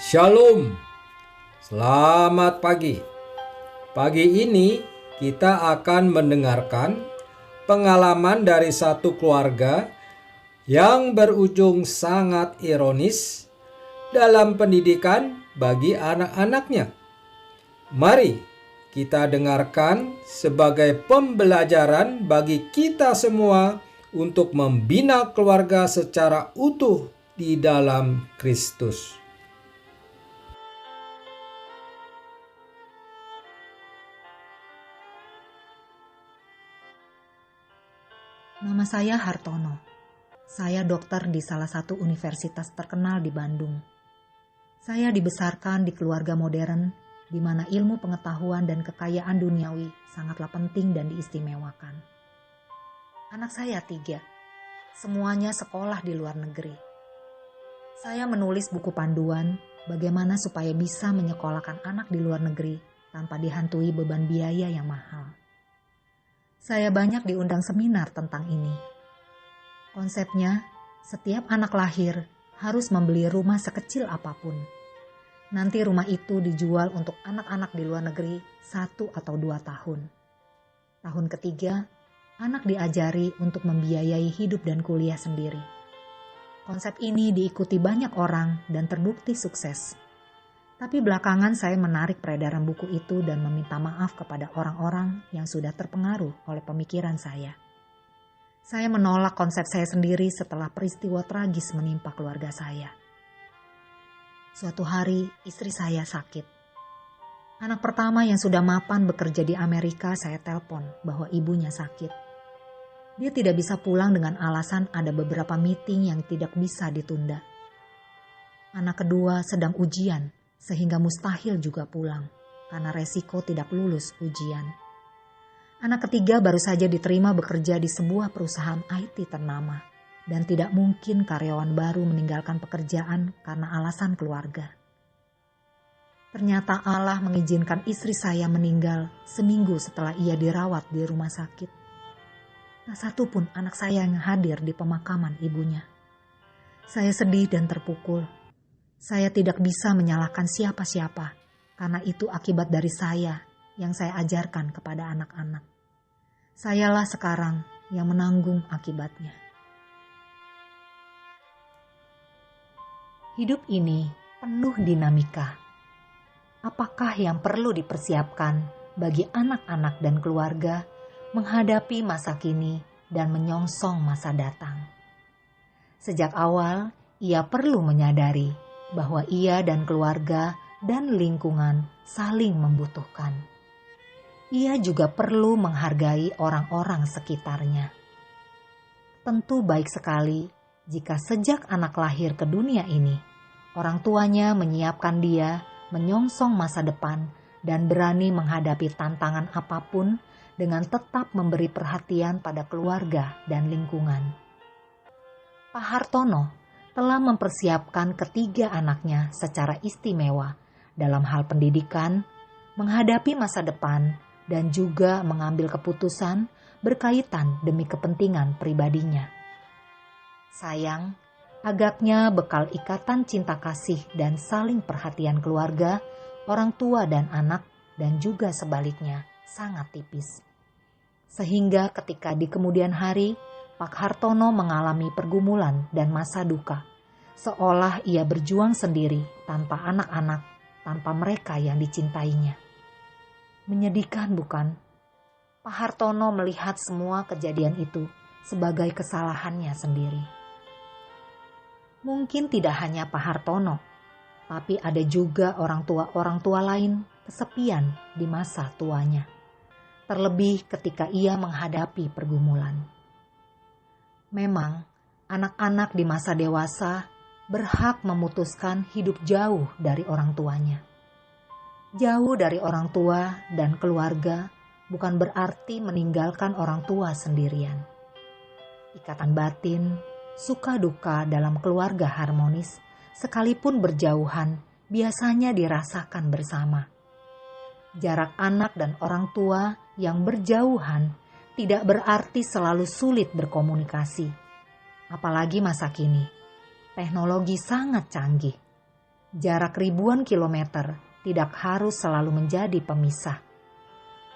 Shalom, selamat pagi. Pagi ini kita akan mendengarkan pengalaman dari satu keluarga yang berujung sangat ironis dalam pendidikan bagi anak-anaknya. Mari kita dengarkan sebagai pembelajaran bagi kita semua untuk membina keluarga secara utuh di dalam Kristus. Nama saya Hartono. Saya dokter di salah satu universitas terkenal di Bandung. Saya dibesarkan di keluarga modern, di mana ilmu pengetahuan dan kekayaan duniawi sangatlah penting dan diistimewakan. Anak saya 3, semuanya sekolah di luar negeri. Saya menulis buku panduan bagaimana supaya bisa menyekolahkan anak di luar negeri tanpa dihantui beban biaya yang mahal. Saya banyak diundang seminar tentang ini. Konsepnya, setiap anak lahir harus membeli rumah sekecil apapun. Nanti rumah itu dijual untuk anak-anak di luar negeri 1 atau 2 tahun. Tahun ketiga, anak diajari untuk membiayai hidup dan kuliah sendiri. Konsep ini diikuti banyak orang dan terbukti sukses. Tapi belakangan saya menarik peredaran buku itu dan meminta maaf kepada orang-orang yang sudah terpengaruh oleh pemikiran saya. Saya menolak konsep saya sendiri setelah peristiwa tragis menimpa keluarga saya. Suatu hari istri saya sakit. Anak pertama yang sudah mapan bekerja di Amerika saya telepon bahwa ibunya sakit. Dia tidak bisa pulang dengan alasan ada beberapa meeting yang tidak bisa ditunda. Anak kedua sedang ujian, sehingga mustahil juga pulang karena resiko tidak lulus ujian. Anak ketiga baru saja diterima bekerja di sebuah perusahaan IT ternama dan tidak mungkin karyawan baru meninggalkan pekerjaan karena alasan keluarga. Ternyata Allah mengizinkan istri saya meninggal seminggu setelah ia dirawat di rumah sakit. Tak satu pun anak saya yang hadir di pemakaman ibunya. Saya sedih dan terpukul. Saya tidak bisa menyalahkan siapa-siapa karena itu akibat dari saya yang saya ajarkan kepada anak-anak. Sayalah sekarang yang menanggung akibatnya. Hidup ini penuh dinamika. Apakah yang perlu dipersiapkan bagi anak-anak dan keluarga menghadapi masa kini dan menyongsong masa datang? Sejak awal, ia perlu menyadari bahwa ia dan keluarga dan lingkungan saling membutuhkan. Ia juga perlu menghargai orang-orang sekitarnya. Tentu baik sekali jika sejak anak lahir ke dunia ini, orang tuanya menyiapkan dia menyongsong masa depan dan berani menghadapi tantangan apapun dengan tetap memberi perhatian pada keluarga dan lingkungan. Pak Hartono telah mempersiapkan ketiga anaknya secara istimewa dalam hal pendidikan, menghadapi masa depan, dan juga mengambil keputusan berkaitan demi kepentingan pribadinya. Sayang, agaknya bekal ikatan cinta kasih dan saling perhatian keluarga, orang tua dan anak, dan juga sebaliknya sangat tipis. Sehingga ketika di kemudian hari, Pak Hartono mengalami pergumulan dan masa duka, seolah ia berjuang sendiri tanpa anak-anak, tanpa mereka yang dicintainya. Menyedihkan bukan? Pak Hartono melihat semua kejadian itu sebagai kesalahannya sendiri. Mungkin tidak hanya Pak Hartono, tapi ada juga orang tua lain kesepian di masa tuanya. Terlebih ketika ia menghadapi pergumulan. Memang, anak-anak di masa dewasa berhak memutuskan hidup jauh dari orang tuanya. Jauh dari orang tua dan keluarga bukan berarti meninggalkan orang tua sendirian. Ikatan batin, suka duka dalam keluarga harmonis, sekalipun berjauhan, biasanya dirasakan bersama. Jarak anak dan orang tua yang berjauhan tidak berarti selalu sulit berkomunikasi. Apalagi masa kini, teknologi sangat canggih. Jarak ribuan kilometer tidak harus selalu menjadi pemisah.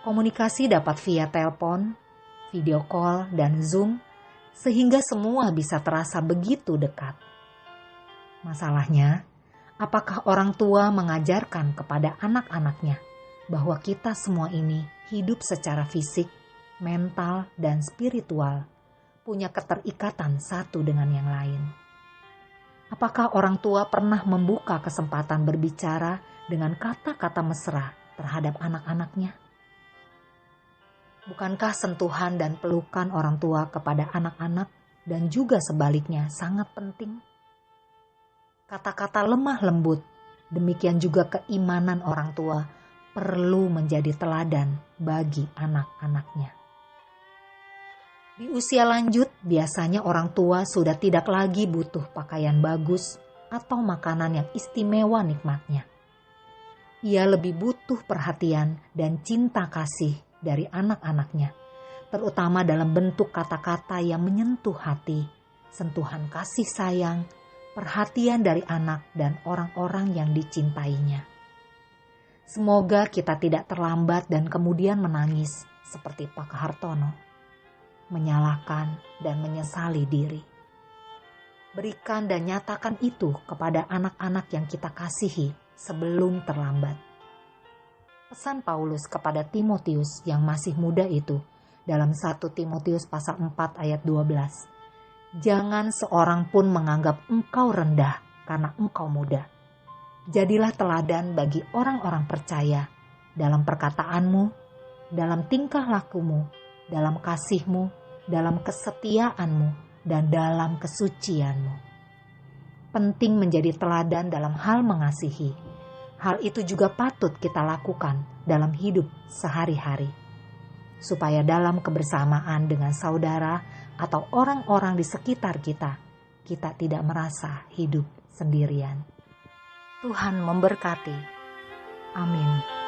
Komunikasi dapat via telepon, video call, dan Zoom, sehingga semua bisa terasa begitu dekat. Masalahnya, apakah orang tua mengajarkan kepada anak-anaknya bahwa kita semua ini hidup secara fisik, mental, dan spiritual, punya keterikatan satu dengan yang lain? Apakah orang tua pernah membuka kesempatan berbicara dengan kata-kata mesra terhadap anak-anaknya? Bukankah sentuhan dan pelukan orang tua kepada anak-anak dan juga sebaliknya sangat penting? Kata-kata lemah lembut, demikian juga keimanan orang tua perlu menjadi teladan bagi anak-anaknya. Di usia lanjut, biasanya orang tua sudah tidak lagi butuh pakaian bagus atau makanan yang istimewa nikmatnya. Ia lebih butuh perhatian dan cinta kasih dari anak-anaknya, terutama dalam bentuk kata-kata yang menyentuh hati, sentuhan kasih sayang, perhatian dari anak dan orang-orang yang dicintainya. Semoga kita tidak terlambat dan kemudian menangis seperti Pak Hartono, menyalahkan dan menyesali diri. Berikan dan nyatakan itu kepada anak-anak yang kita kasihi sebelum terlambat. Pesan Paulus kepada Timotius yang masih muda itu dalam 1 Timotius pasal 4 ayat 12. Jangan seorang pun menganggap engkau rendah karena engkau muda. Jadilah teladan bagi orang-orang percaya dalam perkataanmu, dalam tingkah lakumu, dalam kasihmu, dalam kesetiaanmu, dan dalam kesucianmu. Penting menjadi teladan dalam hal mengasihi. Hal itu juga patut kita lakukan dalam hidup sehari-hari, supaya dalam kebersamaan dengan saudara atau orang-orang di sekitar kita, kita tidak merasa hidup sendirian. Tuhan memberkati. Amin.